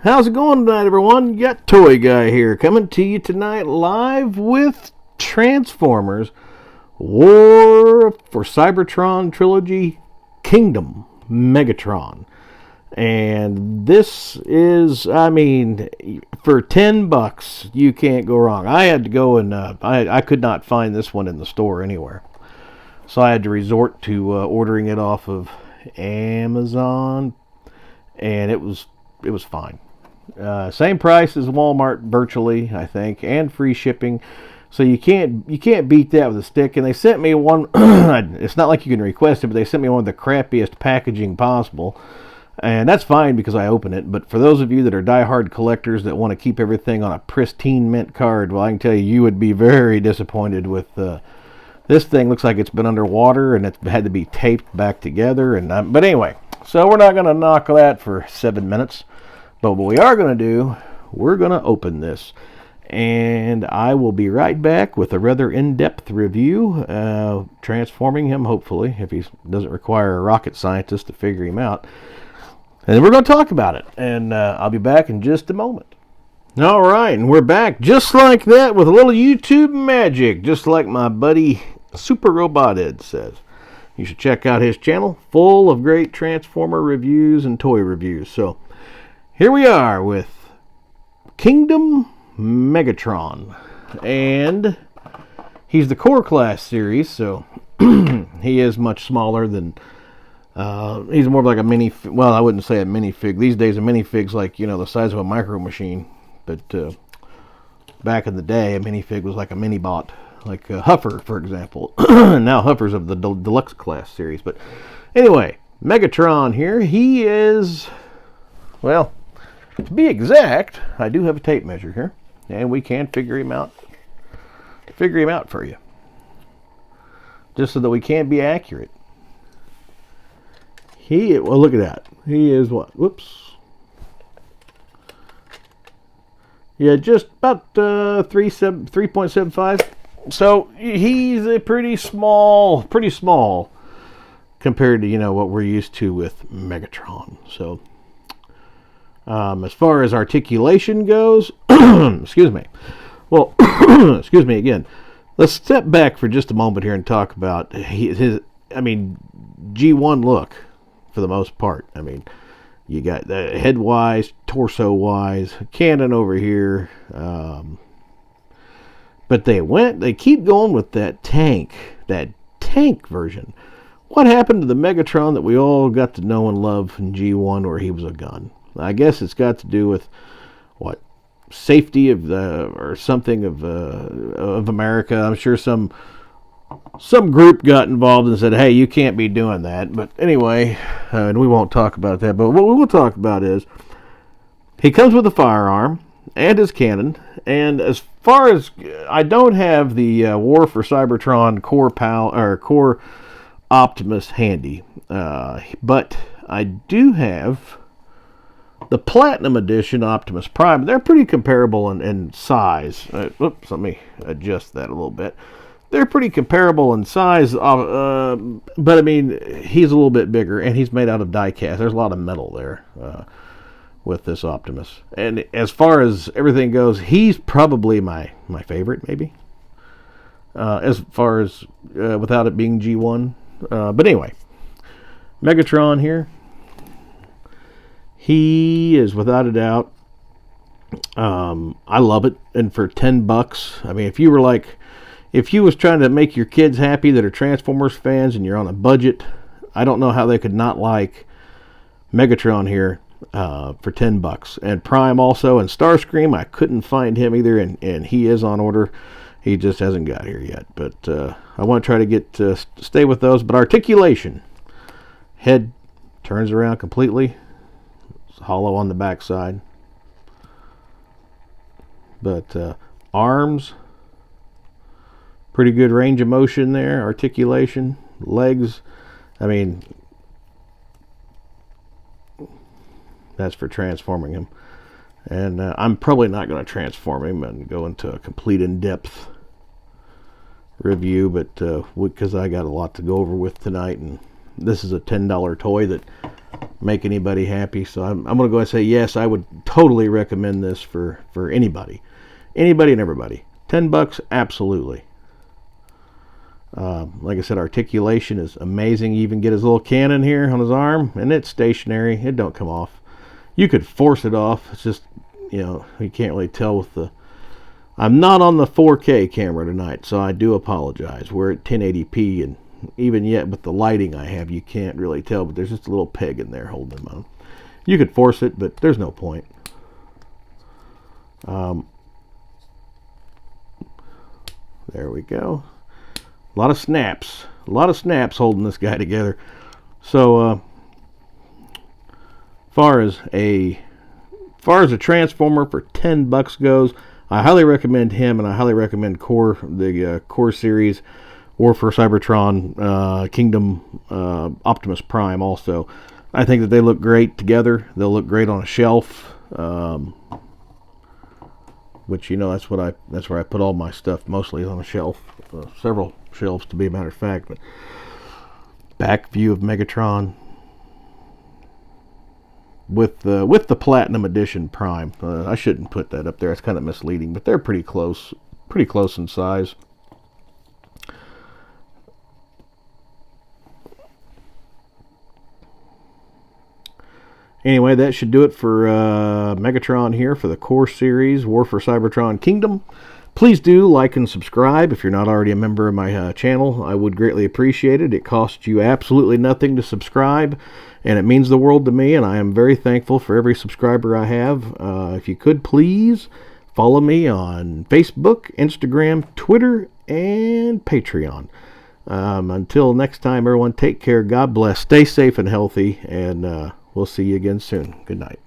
How's it going tonight, everyone? You got Toy Guy here, coming to you tonight live with Transformers War for Cybertron Trilogy Kingdom Megatron. And this is, for $10, you can't go wrong. I had to go and I could not find this one in the store anywhere. So I had to resort to ordering it off of Amazon, and it was fine. Same price as Walmart virtually, I think, and free shipping. So you can't beat that with a stick. And they sent me one. It's not like you can request it, but they sent me one of the crappiest packaging possible, and that's fine because I open it. But for those of you that are diehard collectors that want to keep everything on a pristine mint card, well, I can tell you, you would be very disappointed with this thing. Looks like it's been underwater and it's had to be taped back together. And but anyway, so we're not going to knock that for 7 minutes. But what we are going to do, we're going to open this. And I will be right back with a rather in-depth review, transforming him, hopefully, if he doesn't require a rocket scientist to figure him out. And then we're going to talk about it. And I'll be back in just a moment. All right, and we're back just like that with a little YouTube magic, just like my buddy Super Robot Ed says. You should check out his channel, full of great Transformer reviews and toy reviews. So here we are with Kingdom Megatron, and he's the Core class series, so he is much smaller than, he's more like a mini, well, I wouldn't say a minifig. These days a minifig's like, the size of a micro machine, but back in the day a minifig was like a mini bot, like Huffer, for example. Now Huffer's of the deluxe class series, but anyway, Megatron here, he is, well, to be exact, I do have a tape measure here, and we can figure him out for you, just so that we can be accurate. Well, look at that. He is what? Whoops. Yeah, just about 3.75. So he's a pretty small compared to what we're used to with Megatron. So. As far as articulation goes, excuse me. Well, excuse me again. Let's step back for just a moment here and talk about his G1 look for the most part. You got the head-wise, torso-wise, cannon over here. But they keep going with that tank version. What happened to the Megatron that we all got to know and love in G1 where he was a gun? I guess it's got to do with safety of something of America. I'm sure some group got involved and said, "Hey, you can't be doing that." But anyway, and we won't talk about that. But what we will talk about is he comes with a firearm and his cannon. And as far as I don't have the War for Cybertron Core Optimus handy, but I do have the Platinum Edition Optimus Prime. They're pretty comparable in size. Oops, let me adjust that a little bit. They're pretty comparable in size, but he's a little bit bigger, and he's made out of die cast. There's a lot of metal there with this Optimus. And as far as everything goes, he's probably my favorite, maybe. As far as without it being G1. But anyway, Megatron here. He is without a doubt. I love it, and for $10, if you was trying to make your kids happy that are Transformers fans and you're on a budget, I don't know how they could not like Megatron here for $10. And Prime also, and Starscream, I couldn't find him either, and he is on order. He just hasn't got here yet, but I want to try to stay with those. But articulation, head turns around completely. Hollow on the backside, but arms, pretty good range of motion there. Articulation, legs, that's for transforming him. And I'm probably not going to transform him and go into a complete in-depth review, but because I got a lot to go over with tonight, and this is a $10 toy that make anybody happy. So I'm going to go ahead and say yes, I would totally recommend this for anybody. Anybody and everybody. $10, absolutely. Like I said, articulation is amazing. You even get his little cannon here on his arm, and it's stationary. It don't come off. You could force it off. It's just, you can't really tell with the... I'm not on the 4K camera tonight, so I do apologize. We're at 1080p, and even yet with the lighting I have, you can't really tell, but there's just a little peg in there holding him on. You could force it, but there's no point. There we go. A lot of snaps. A lot of snaps holding this guy together. So, far as a transformer for $10 goes, I highly recommend him, and I highly recommend the Core series, War for Cybertron, Kingdom, Optimus Prime. Also, I think that they look great together. They'll look great on a shelf. Which that's where I put all my stuff, mostly on a shelf, several shelves to be a matter of fact. But back view of Megatron with the Platinum Edition Prime. I shouldn't put that up there. It's kind of misleading, but they're pretty close in size. Anyway, that should do it for Megatron here for the Core series, War for Cybertron Kingdom. Please do like and subscribe if you're not already a member of my channel. I would greatly appreciate it. It costs you absolutely nothing to subscribe, and it means the world to me, and I am very thankful for every subscriber I have. If you could, please follow me on Facebook, Instagram, Twitter, and Patreon. Until next time, everyone, take care. God bless. Stay safe and healthy, and we'll see you again soon. Good night.